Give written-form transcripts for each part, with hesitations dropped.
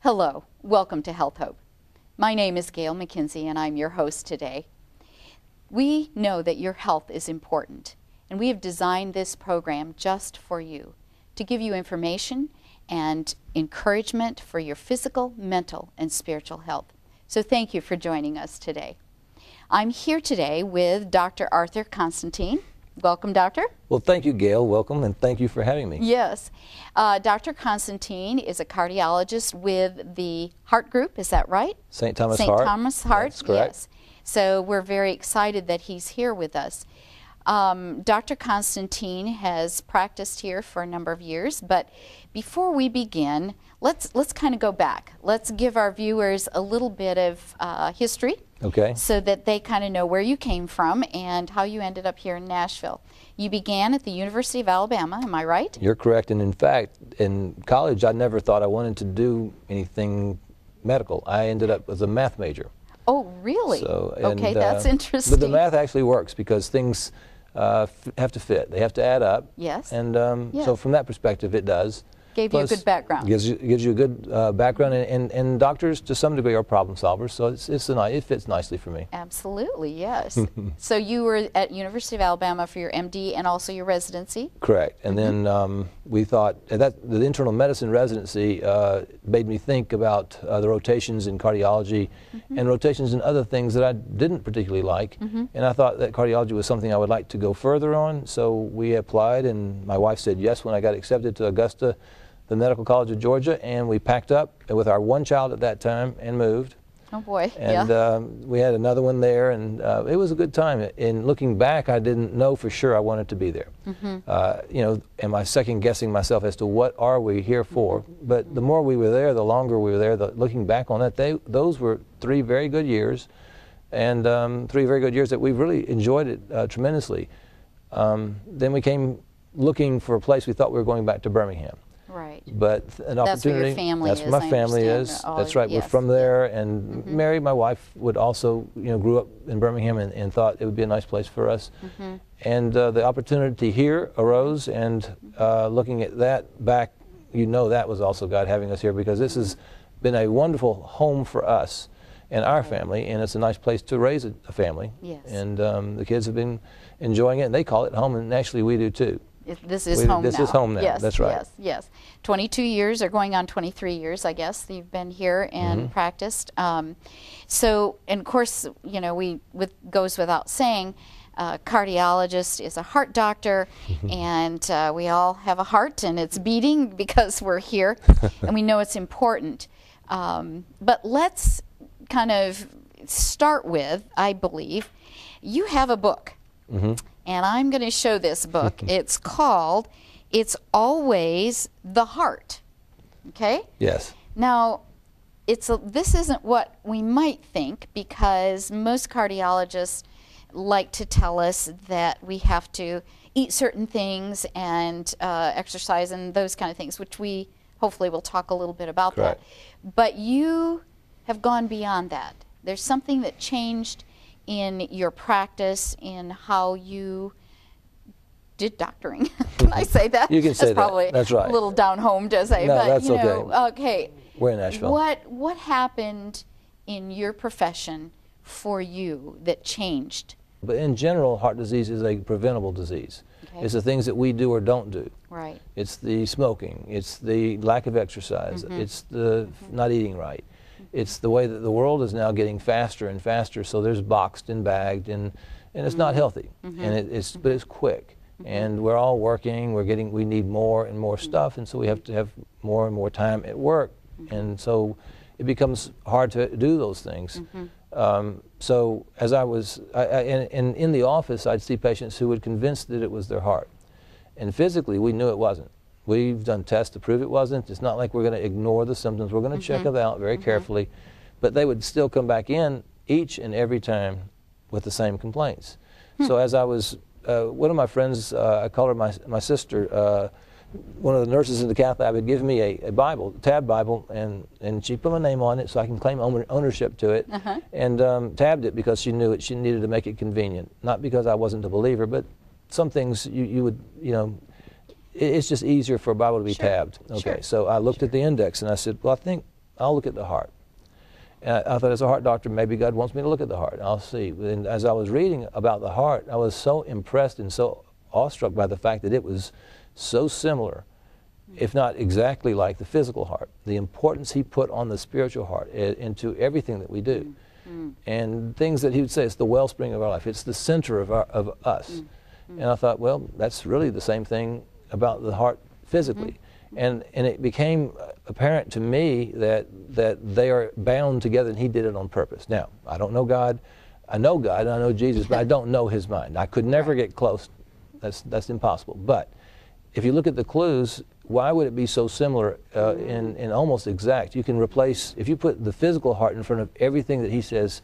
Hello, welcome to Health Hope. My name is Gail McKenzie and I'm your host today. We know that your health is important and we have designed this program just for you to give you information and encouragement for your physical, mental, and spiritual health. So thank you for joining us today. I'm here today with Dr. Arthur Constantine. Welcome, Doctor. Well, thank you, Gail. Welcome, and thank you for having me. Yes. Dr. Constantine is a cardiologist with the Heart Group, is that right? St. Thomas Heart. St. Thomas Heart, that's correct. Yes. So we're very excited that he's here with us. Dr. Constantine has practiced here for a number of years, but before we begin, let's kind of go back. Let's give our viewers a little bit of history. Okay. So that they kind of know where you came from and how you ended up here in Nashville. You began at the University of Alabama, am I right? You're correct, and in fact, in college, I never thought I wanted to do anything medical. I ended up as a math major. Oh, really? So, okay, that's interesting. But the math actually works because things have to fit. They have to add up. Yes. And yes. So from that perspective, it does. Gave you a good background. Gives you a good background, and doctors to some degree are problem solvers, so it fits nicely for me. Absolutely, yes. So you were at University of Alabama for your MD and also your residency? Correct, and then we thought that the internal medicine residency made me think about the rotations in cardiology and rotations in other things that I didn't particularly like, and I thought that cardiology was something I would like to go further on, so we applied, and my wife said yes when I got accepted to Augusta, the Medical College of Georgia, and we packed up with our one child at that time and moved. Oh boy, and we had another one there, and it was a good time. In looking back, I didn't know for sure I wanted to be there. You know, am I second guessing myself as to what are we here for? But the more we were there, the longer we were there, looking back on that, those were 3 very good years, and 3 very good years that we really enjoyed it tremendously. Then we came looking for a place. We thought we were going back to Birmingham. Right. But an opportunity. That's where your family is. That's where my family is. That's right. Yes. We're from there, and Mary, my wife, would also, grew up in Birmingham and thought it would be a nice place for us. And the opportunity here arose, and looking at that back, that was also God having us here, because this has been a wonderful home for us and our family, and it's a nice place to raise a family. Yes. And the kids have been enjoying it, and they call it home, and actually we do too. This is home now. This is home now. Yes, that's right. Yes, yes. 22 years, or going on 23 years, I guess, you've been here and practiced. So, and of course, goes without saying, cardiologist is a heart doctor, and we all have a heart, and it's beating because we're here, and we know it's important. But let's kind of start with, I believe, you have a book. And I'm going to show this book. It's called It's Always the Heart. Okay? Yes. Now, this isn't what we might think, because most cardiologists like to tell us that we have to eat certain things and exercise and those kind of things, which we hopefully will talk a little bit about. Correct. That. But you have gone beyond that. There's something that changed in your practice, in how you did doctoring. Can I say that? You can say that's probably that. That's right. A little down home to say, no, but that's okay. We're in Nashville. What happened in your profession for you that changed? But in general, heart disease is a preventable disease. Okay. It's the things that we do or don't do. Right. It's the smoking. It's the lack of exercise. It's the not eating right. It's the way that the world is now getting faster and faster, so there's boxed and bagged, and it's not healthy, and but it's quick, and we're all working, we need more and more stuff, and so we have to have more and more time at work, and so it becomes hard to do those things. So as in the office, I'd see patients who were convinced that it was their heart, and physically we knew it wasn't. We've done tests to prove it wasn't. It's not like we're going to ignore the symptoms. We're going to check them out very carefully. But they would still come back in each and every time with the same complaints. So as I was, one of my friends, I call her my sister, one of the nurses in the cath lab had given me a Bible, a tab Bible, and she put my name on it so I can claim ownership to it, and tabbed it because she knew she needed to make it convenient. Not because I wasn't a believer, but some things you would, it's just easier for a Bible to be tabbed. Okay, so I looked at the index and I said, well, I think I'll look at the heart. And I thought, as a heart doctor, maybe God wants me to look at the heart. I'll see. And as I was reading about the heart, I was so impressed and so awestruck by the fact that it was so similar, if not exactly like the physical heart. The importance he put on the spiritual heart into everything that we do. And things that he would say, it's the wellspring of our life. It's the center of us. And I thought, well, that's really the same thing about the heart physically. And it became apparent to me that they are bound together, and he did it on purpose. Now, I don't know God. I know God, and I know Jesus, but I don't know his mind. I could never get close. That's impossible. But if you look at the clues, why would it be so similar and almost exact? You can replace, if you put the physical heart in front of everything that he says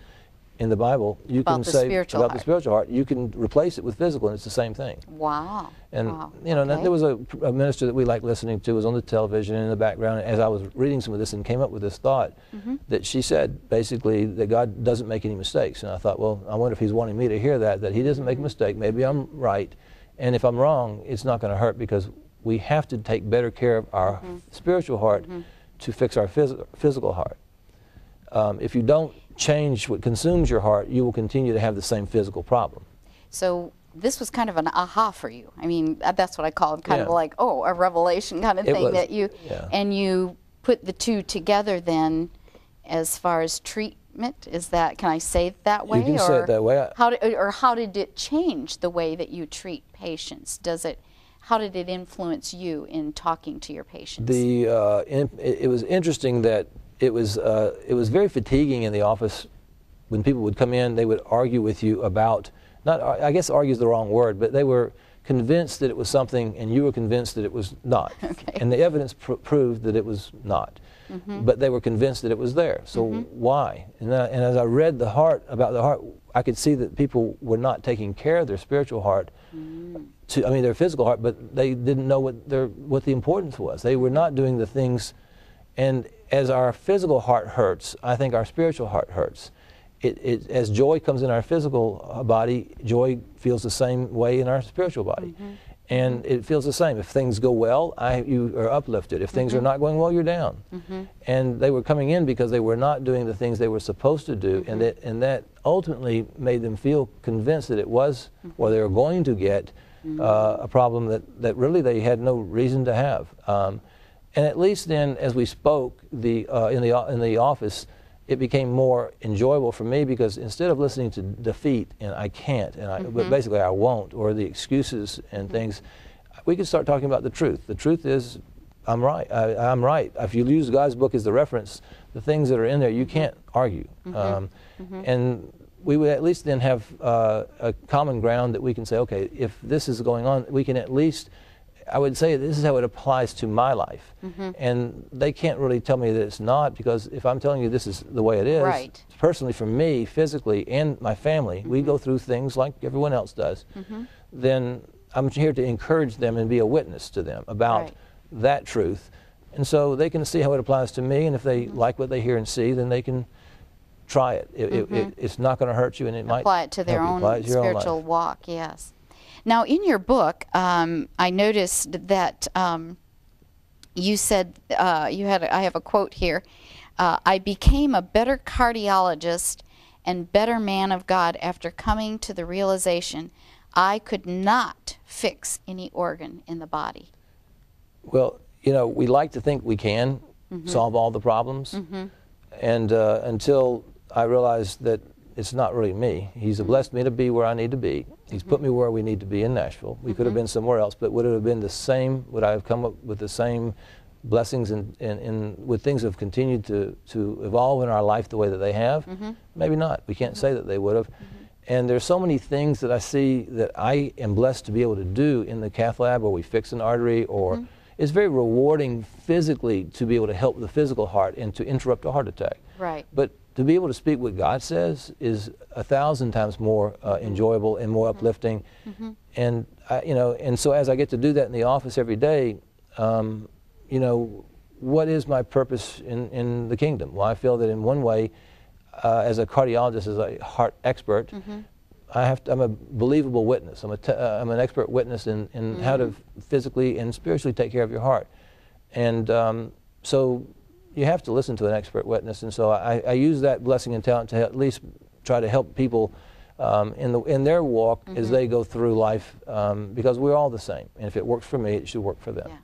in the Bible, you can say about the spiritual heart, you can replace it with physical, and it's the same thing. Wow. And you know, there was a minister that we liked listening to, was on the television in the background, and as I was reading some of this and came up with this thought, that she said basically that God doesn't make any mistakes. And I thought, well, I wonder if he's wanting me to hear that he doesn't make a mistake. Maybe I'm right, and if I'm wrong, it's not going to hurt, because we have to take better care of our spiritual heart to fix our physical heart. If you don't change what consumes your heart, you will continue to have the same physical problem. So this was kind of an aha for you. I mean, that's what I call it, kind of like, oh, a revelation kind of thing that you, and you put the two together then as far as treatment. Is that, can I say it that way? You can say it that way. How did it change the way that you treat patients? How did it influence you in talking to your patients? It was interesting that it was very fatiguing in the office when people would come in. They would argue with you about, I guess argue is the wrong word, but they were convinced that it was something and you were convinced that it was not. Okay. And the evidence proved that it was not. But they were convinced that it was there. So why? And as I read about the heart, I could see that people were not taking care of their spiritual heart, their physical heart, but they didn't know what the importance was. They were not doing the things. And as our physical heart hurts, I think our spiritual heart hurts. As joy comes in our physical body, joy feels the same way in our spiritual body. And it feels the same. If things go well, you are uplifted. If things are not going well, you're down. And they were coming in because they were not doing the things they were supposed to do, and that ultimately made them feel convinced that it was, or they were going to get, a problem that really they had no reason to have. And at least then, as we spoke in the office, it became more enjoyable for me, because instead of listening to defeat and I can't, but basically I won't, or the excuses and things, we could start talking about the truth. The truth is, I'm right. I'm right. If you use God's book as the reference, the things that are in there, you can't argue. And we would at least then have a common ground that we can say, okay, if this is going on, we can at least, I would say this is how it applies to my life. And they can't really tell me that it's not, because if I'm telling you this is the way it is, personally for me, physically, and my family, we go through things like everyone else does, then I'm here to encourage them and be a witness to them about that truth. And so they can see how it applies to me, and if they like what they hear and see, then they can try it. It's not going to hurt you, and it might apply it to their own spiritual walk, yes. Now, in your book, I noticed that you said, I have a quote here, I became a better cardiologist and better man of God after coming to the realization I could not fix any organ in the body. Well, we like to think we can solve all the problems, and until I realized that it's not really me. He's blessed me to be where I need to be. He's put me where we need to be in Nashville. We could have been somewhere else, but would it have been the same? Would I have come up with the same blessings and would things have continued to evolve in our life the way that they have? Maybe not. We can't say that they would have. And there's so many things that I see that I am blessed to be able to do in the cath lab, where we fix an artery, or it's very rewarding physically to be able to help the physical heart and to interrupt a heart attack. Right. But to be able to speak what God says is 1,000 times more enjoyable and more uplifting. And and so as I get to do that in the office every day, what is my purpose in the kingdom? Well, I feel that in one way, as a cardiologist, as a heart expert, I'm a believable witness. I'm an expert witness in how to physically and spiritually take care of your heart. And so you have to listen to an expert witness, and so I use that blessing and talent to at least try to help people in their walk as they go through life, because we're all the same, and if it works for me, it should work for them. Yeah.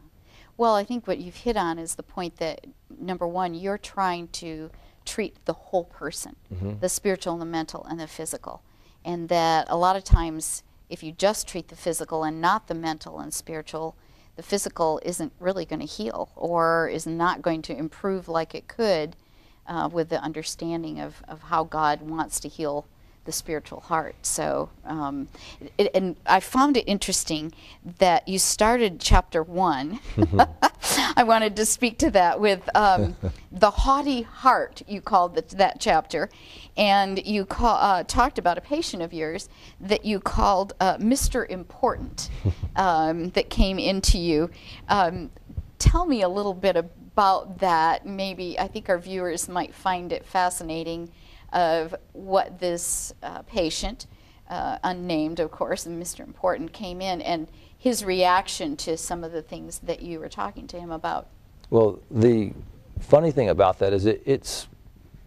Well, I think what you've hit on is the point that, number one, you're trying to treat the whole person, the spiritual and the mental and the physical, and that a lot of times if you just treat the physical and not the mental and spiritual, the physical isn't really going to heal or is not going to improve like it could with the understanding of how God wants to heal the spiritual heart. So, and I found it interesting that you started chapter 1. I wanted to speak to that with the Hottie Heart, you called that chapter, and you talked about a patient of yours that you called Mr. Important that came into you. Tell me a little bit about that. Maybe I think our viewers might find it fascinating of what this patient, unnamed of course, and Mr. Important, came in and his reaction to some of the things that you were talking to him about. Well, the funny thing about that is it's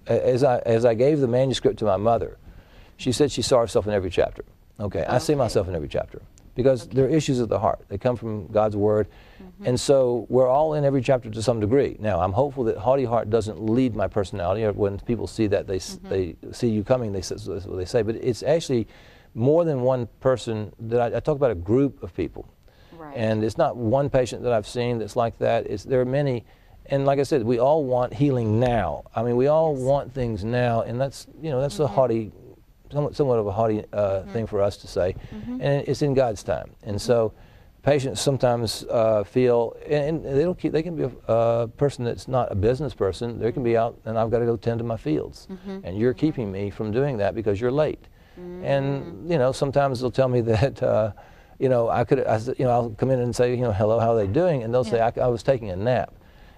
as I gave the manuscript to my mother, she said she saw herself in every chapter. Okay, I see myself in every chapter because they're issues of the heart. They come from God's Word. And so we're all in every chapter to some degree. Now, I'm hopeful that Hottie Heart doesn't lead my personality, or when people see that, they see you coming, that's what they say. But it's actually more than one person. That I talk about a group of people. Right. And it's not one patient that I've seen that's like that. There are many. And like I said, we all want healing now. I mean, we all want things now, and that's, that's a haughty, somewhat of a haughty thing for us to say. And it's in God's time. And so patients sometimes feel, and they can be a person that's not a business person. They can be out, and I've got to go tend to my fields, and you're keeping me from doing that because you're late. And sometimes they'll tell me that I'll come in and say, hello, how are they doing? And they'll say, I was taking a nap.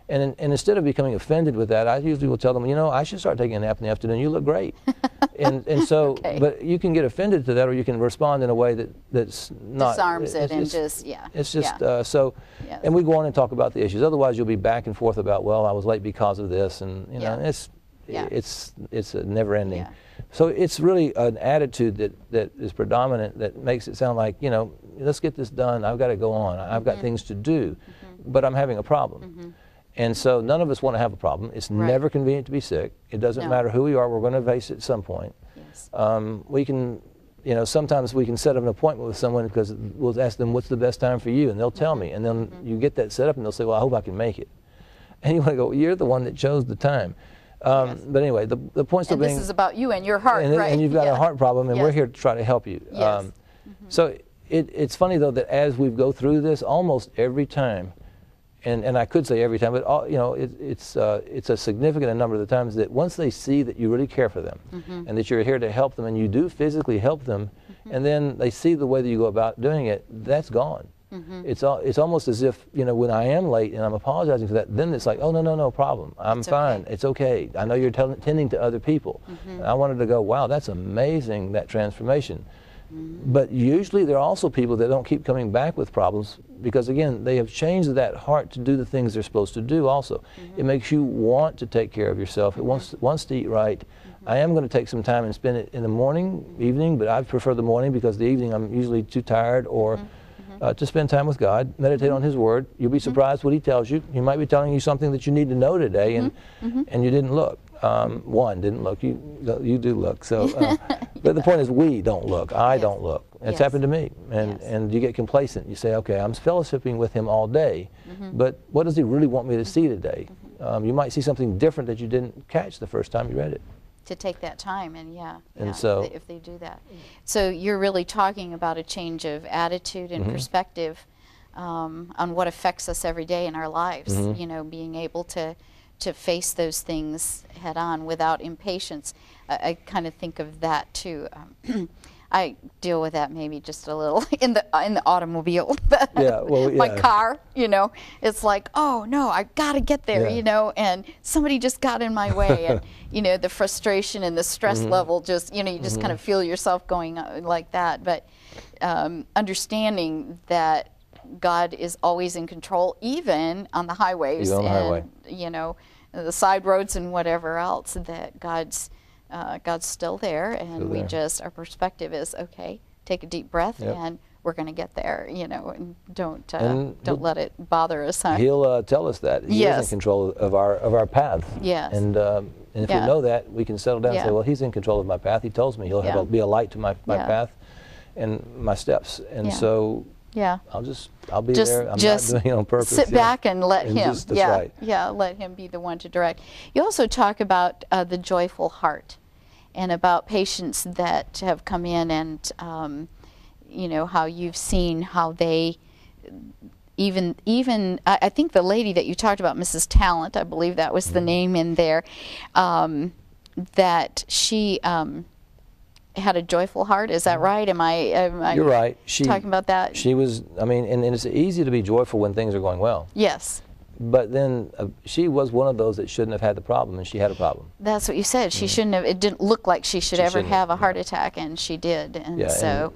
And instead of becoming offended with that, I usually will tell them, I should start taking a nap in the afternoon. You look great. and so, but you can get offended to that, or you can respond in a way that's not. Disarms it and It's just, so, Yes. and we go on and talk about the issues. Otherwise, you'll be back and forth about, well, I was late because of this, and, it's a never ending. Yeah. So it's really an attitude that is predominant that makes it sound like, let's get this done. I've got to go on. I've got things to do, but I'm having a problem. And so none of us want to have a problem. It's never convenient to be sick. It doesn't matter who we are. We're going to face it at some point. Yes. We can, sometimes we can set up an appointment with someone because we'll ask them, what's the best time for you? And they'll tell me. And then you get that set up and they'll say, well, I hope I can make it. And you want to go, you're the one that chose the time. But anyway, the point still being... this is about you and your heart, right? And you've got a heart problem, and we're here to try to help you. Yes. So it's funny, though, that as we go through this, almost every time, and I could say every time, but it's a significant number of the times that once they see that you really care for them, and that you're here to help them, and you do physically help them, and then they see the way that you go about doing it, that's gone. It's almost as if, when I am late and I'm apologizing for that, then it's like, oh, no problem. I'm fine. Okay. It's okay. I know you're tending to other people. And I wanted to go, wow, that's amazing, that transformation. But usually there are also people that don't keep coming back with problems because, again, they have changed that heart to do the things they're supposed to do also. It makes you want to take care of yourself. It wants to eat right. I am going to take some time and spend it in the morning, evening, but I prefer the morning because the evening I'm usually too tired or to spend time with God, meditate on His Word. You'll be surprised what He tells you. He might be telling you something that you need to know today, and you didn't look. One didn't look. You do look. So, but the point is, we don't look. I don't look. It's happened to me, and you get complacent. You say, okay, I'm fellowshipping with Him all day, but what does He really want me to see today? You might see something different that you didn't catch the first time you read it. To take that time, and And so, if they do that. So you're really talking about a change of attitude and perspective on what affects us every day in our lives. Being able to face those things head on without impatience. I kind of think of that too. I deal with that maybe just a little in the automobile. My car, it's like, oh no, I gotta get there, and somebody just got in my way, and the frustration and the stress level just, you just kind of feel yourself going like that. But understanding that God is always in control, even on the highways, the side roads and whatever else, that God's still there, and we just, our perspective is, okay, take a deep breath, and we're going to get there, you know, and don't let it bother us. Huh? He'll tell us that He is in control of our path. Yes. And if we know that, we can settle down and say, well, He's in control of my path. He tells me He'll be a light to my path and my steps. And so I'll be there. I'm not doing it on purpose. Sit back and let Him. That's right. Yeah, let Him be the one to direct. You also talk about the joyful heart, and about patients that have come in, and you know, how you've seen how they even I think the lady that you talked about, Mrs. Talent, I believe that was the name in there, that she had a joyful heart. Is that right? Am I You're right. Talking about that? She was, I mean, and it's easy to be joyful when things are going well. Yes. But then she was one of those that shouldn't have had the problem, and she had a problem. That's what you said. She shouldn't have. It didn't look like she should ever have a heart attack, and she did. And so,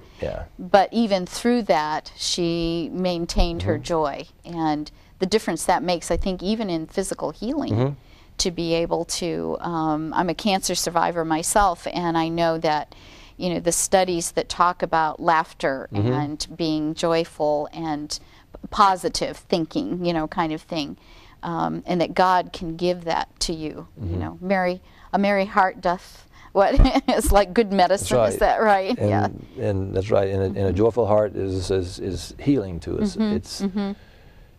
but even through that, she maintained her joy, and the difference that makes, I think, even in physical healing, to be able to. I'm a cancer survivor myself, and I know that, you know, the studies that talk about laughter and being joyful and positive thinking, you know, kind of thing, and that God can give that to you. You know, a merry heart doth what? It's like good medicine. Right. Is that right? And that's right. And a joyful heart is healing to us.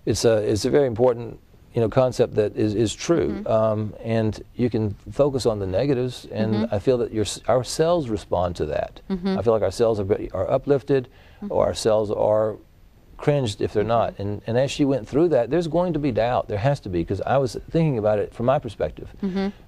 It's a very important, you know, concept that is true. And you can focus on the negatives, and I feel that our cells respond to that. I feel like our cells are uplifted, or our cells are cringed if they're not. And as she went through that, there's going to be doubt. There has to be, because I was thinking about it from my perspective.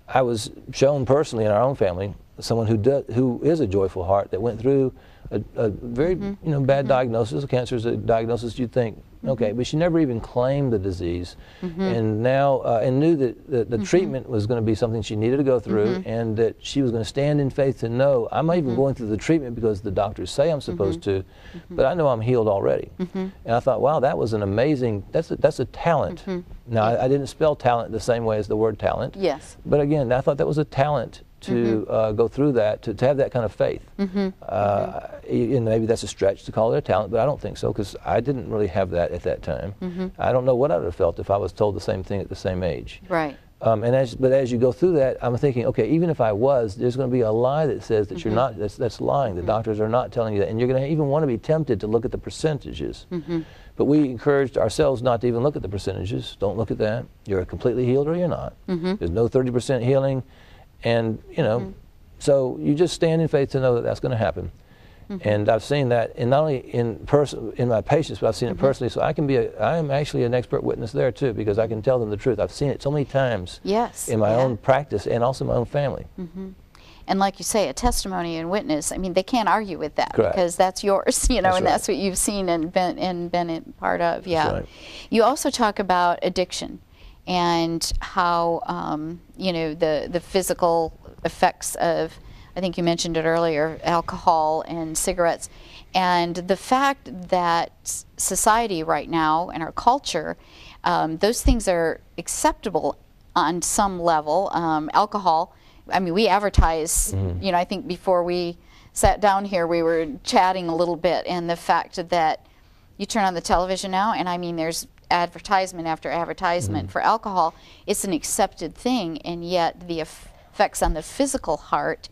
I was shown personally in our own family someone who is a joyful heart that went through a very bad diagnosis. Cancer is a diagnosis you'd think, okay, but she never even claimed the disease, and now and knew that the treatment was going to be something she needed to go through, and that she was going to stand in faith to know, I'm not even going through the treatment because the doctors say I'm supposed to, but I know I'm healed already. And I thought, wow, that was an amazing, that's a talent. Now, I didn't spell talent the same way as the word talent. Yes. But again, I thought that was a talent to go through that, to have that kind of faith. And maybe that's a stretch to call it a talent, but I don't think so, because I didn't really have that at that time. I don't know what I would have felt if I was told the same thing at the same age. Right. But as you go through that, I'm thinking, okay, even if I was, there's going to be a lie that says that you're not, that's lying. The doctors are not telling you that, and you're going to even want to be tempted to look at the percentages. But we encouraged ourselves not to even look at the percentages. Don't look at that. You're completely healed or you're not. There's no 30% healing. And, you know, so you just stand in faith to know that that's going to happen. And I've seen that, and not only in my patients, but I've seen it personally. So I am actually an expert witness there too, because I can tell them the truth. I've seen it so many times in my own practice and also my own family. And like you say, a testimony and witness, I mean, they can't argue with that. Correct. Because that's yours, you know, That's and that's what you've seen and been a part of. That's right. You also talk about addiction, and how you know, the physical effects of, I think you mentioned it earlier, alcohol and cigarettes, and the fact that society right now and our culture, those things are acceptable on some level. Alcohol, I mean, we advertise, you know, I think before we sat down here we were chatting a little bit, and the fact that you turn on the television now, and I mean, there's advertisement after advertisement for alcohol. It's an accepted thing, and yet the effects on the physical heart,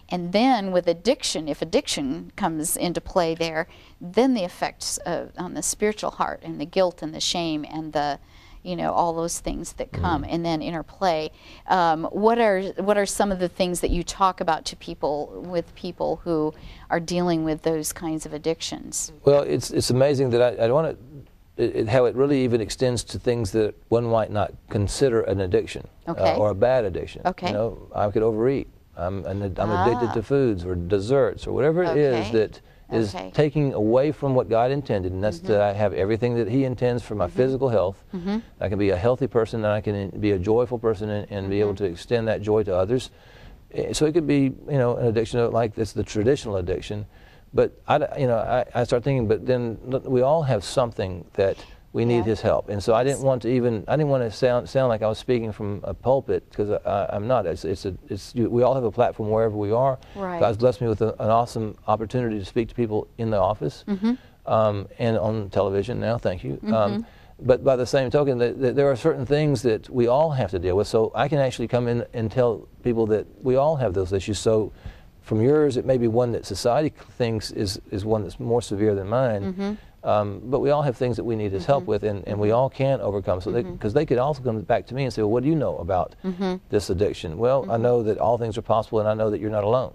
and then with addiction, if addiction comes into play there, then the effects on the spiritual heart, and the guilt and the shame and the, you know, all those things that come and then interplay. What are some of the things that you talk about to people who are dealing with those kinds of addictions? Well, it's amazing that I don't want to. How it really even extends to things that one might not consider an addiction or a bad addiction. You know, I could overeat. I'm addicted to foods or desserts or whatever it is that is taking away from what God intended, and that's to have everything that He intends for my physical health. I can be a healthy person, and I can be a joyful person, and be able to extend that joy to others. So it could be, you know, an addiction like this, the traditional addiction. But I start thinking, but then we all have something that We need his help. And so I didn't want to sound like I was speaking from a pulpit, because I'm not. We all have a platform wherever we are. Right. God's blessed me with an awesome opportunity to speak to people in the office and on television now, thank you. But by the same token, there are certain things that we all have to deal with. So I can actually come in and tell people that we all have those issues. So from yours, it may be one that society thinks is one that's more severe than mine. But we all have things that we need his help with, and we all can overcome. So because they could also come back to me and say, well, what do you know about this addiction? Well, I know that all things are possible, and I know that you're not alone.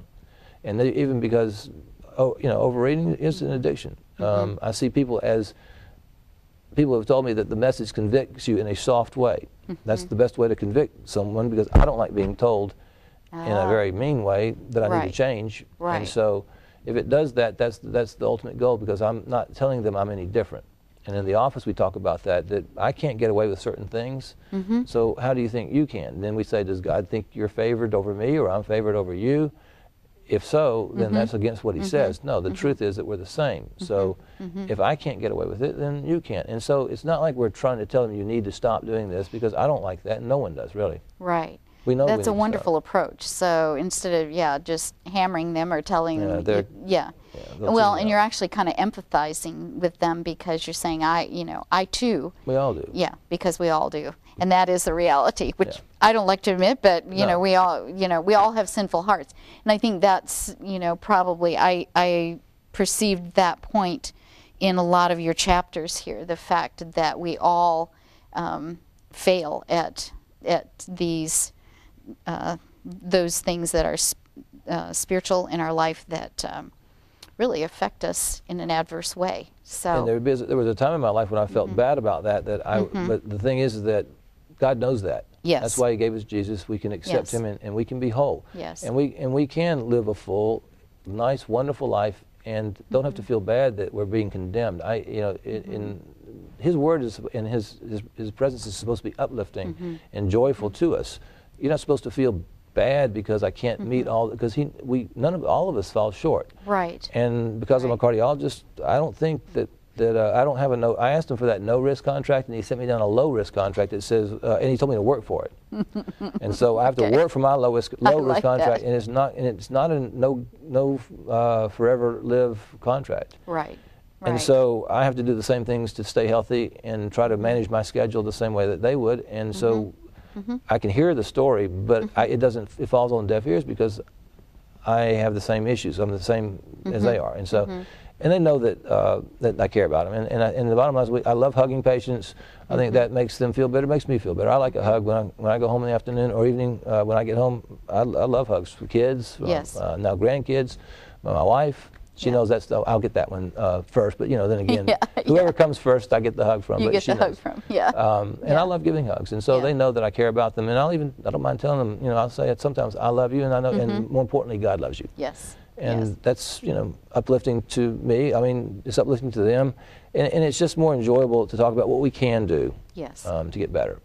And even because, overeating is an addiction. I see people have told me that the message convicts you in a soft way. That's the best way to convict someone, because I don't like being told in a very mean way that I need to change. And so if it does that, that's the ultimate goal, because I'm not telling them I'm any different. And in the office we talk about that I can't get away with certain things. So how do you think you can? And then we say, does God think you're favored over me, or I'm favored over you? If so, then that's against what he says. No, the truth is that we're the same. So if I can't get away with it, then you can't. And so it's not like we're trying to tell them you need to stop doing this, because I don't like that, and no one does, really. Right. We know that's a wonderful approach. So instead of just hammering them or telling them, well, and you're actually kind of empathizing with them, because you're saying, I too. We all do. Yeah, because we all do, and that is the reality, which I don't like to admit, but we all have sinful hearts, and I think that's probably I perceived that point in a lot of your chapters here, the fact that we all fail at these. Those things that are spiritual in our life that really affect us in an adverse way. So. And there was a time in my life when I felt bad about that. But the thing is that God knows that. Yes. That's why He gave us Jesus. We can accept Him, and we can be whole. Yes. And we can live a full, nice, wonderful life, and don't have to feel bad that we're being condemned. In His Word and His presence is supposed to be uplifting and joyful to us. You're not supposed to feel bad because I can't meet all, because all of us fall short. Right. And because I'm a cardiologist, I don't think that I don't have I asked him for that no-risk contract, and he sent me down a low-risk contract that says, and he told me to work for it. And so I have to work for my low-risk contract, and it's not a no forever live contract. Right. And so I have to do the same things to stay healthy and try to manage my schedule the same way that they would. And so I can hear the story, but it falls on deaf ears, because I have the same issues. I'm the same as they are. And so, and they know that I care about them. And the bottom line is, I love hugging patients. I think that makes them feel better, makes me feel better. I like a hug when I go home in the afternoon or evening. When I get home, I love hugs for kids, now grandkids, my wife. She knows that stuff. I'll get that one first, but then again, whoever comes first, I get the hug from. You get the hug from, and I love giving hugs, and so they know that I care about them, and I don't mind telling them. I'll say it sometimes. I love you, and I know, and more importantly, God loves you. Yes. And that's uplifting to me. I mean, it's uplifting to them, and it's just more enjoyable to talk about what we can do. Yes. To get better.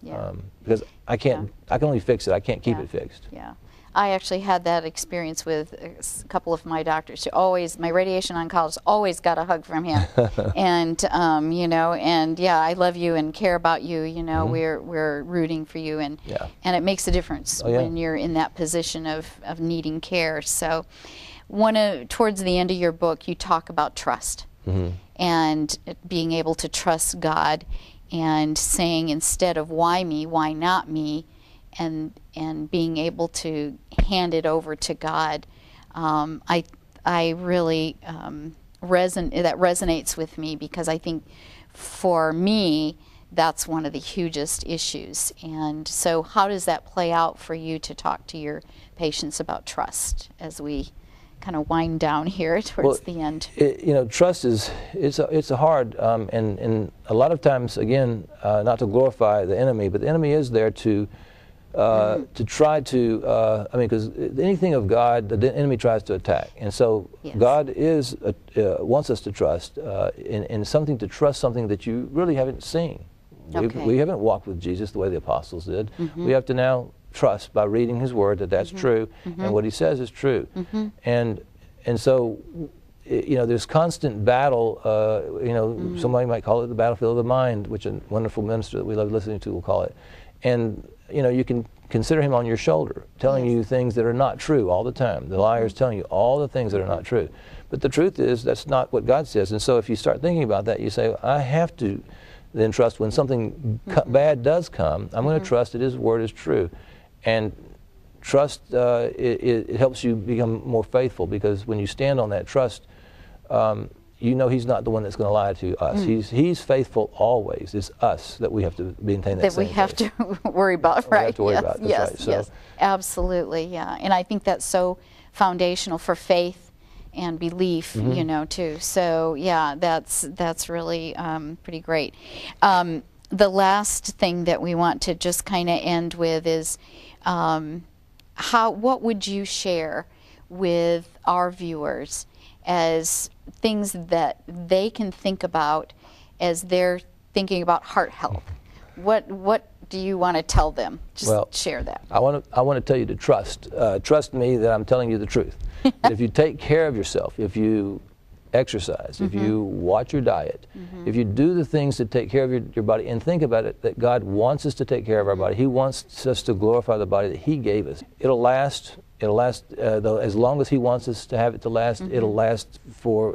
Because I can only fix it. I can't keep it fixed. Yeah. I actually had that experience with a couple of my doctors. My radiation oncologist always got a hug from him, and I love you and care about you. We're rooting for you, and it makes a difference when you're in that position of needing care. So, towards the end of your book, you talk about trust and being able to trust God, and saying, instead of why me, why not me. And being able to hand it over to God, I really that resonates with me, because I think for me that's one of the hugest issues. And so, how does that play out for you to talk to your patients about trust as we kind of wind down here towards the end? Trust it's a hard, and a lot of times, again, not to glorify the enemy, but the enemy is there to try to, because anything of God, the enemy tries to attack. And so God wants us to trust, in something, to trust something that you really haven't seen. We haven't walked with Jesus the way the apostles did. We have to now trust by reading His Word that that's true, and what He says is true. And so you know, there's constant battle. You know, somebody might call it the battlefield of the mind, which a wonderful minister that we love listening to will call it. And you know, you can consider him on your shoulder, telling you things that are not true all the time. The liar is telling you all the things that are not true. But the truth is, that's not what God says. And so if you start thinking about that, you say, I have to then trust when something bad does come, I'm going to trust that His Word is true. And trust, it helps you become more faithful, because when you stand on that trust, you know He's not the one that's going to lie to us. He's faithful always. It's us that we have to maintain that same we have faith. to worry about, right? We have to worry about. That's yes, right. So, yes, absolutely, yeah. And I think that's so foundational for faith and belief, you know, too. So yeah, that's really pretty great. The last thing that we want to just kind of end with is what would you share with our viewers as things that they can think about as they're thinking about heart health? What do you want to tell them? Just share that. I want to tell you to trust. Trust me that I'm telling you the truth. That if you take care of yourself, if you exercise, if you watch your diet, if you do the things to take care of your body, and think about it, that God wants us to take care of our body. He wants us to glorify the body that He gave us. It'll last. It'll last as long as He wants us to have it to last. It'll last for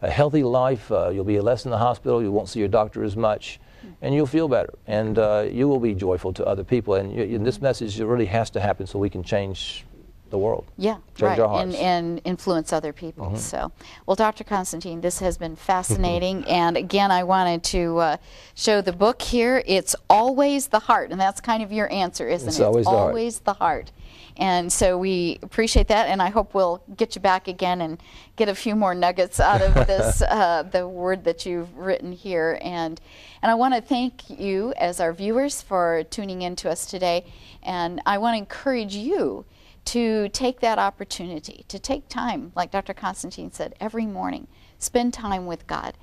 a healthy life. You'll be less in the hospital. You won't see your doctor as much, and you'll feel better. And you will be joyful to other people. And this message really has to happen so we can change the world. Yeah, change our hearts. And influence other people. So, well, Dr. Constantine, this has been fascinating. And again, I wanted to show the book here. It's Always the Heart, and that's kind of your answer, isn't it? It's always the heart. And so we appreciate that, and I hope we'll get you back again and get a few more nuggets out of this, the word that you've written here. And I want to thank you as our viewers for tuning in to us today. And I want to encourage you to take that opportunity, to take time, like Dr. Constantine said, every morning. Spend time with God.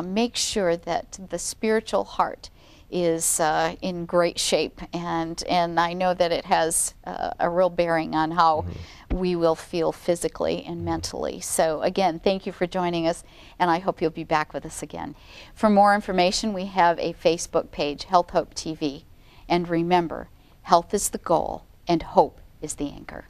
Make sure that the spiritual heart is in great shape, and I know that it has a real bearing on how we will feel physically and mentally. So again, thank you for joining us, and I hope you'll be back with us again. For more information, we have a Facebook page, Health Hope TV. And remember, health is the goal, and hope is the anchor.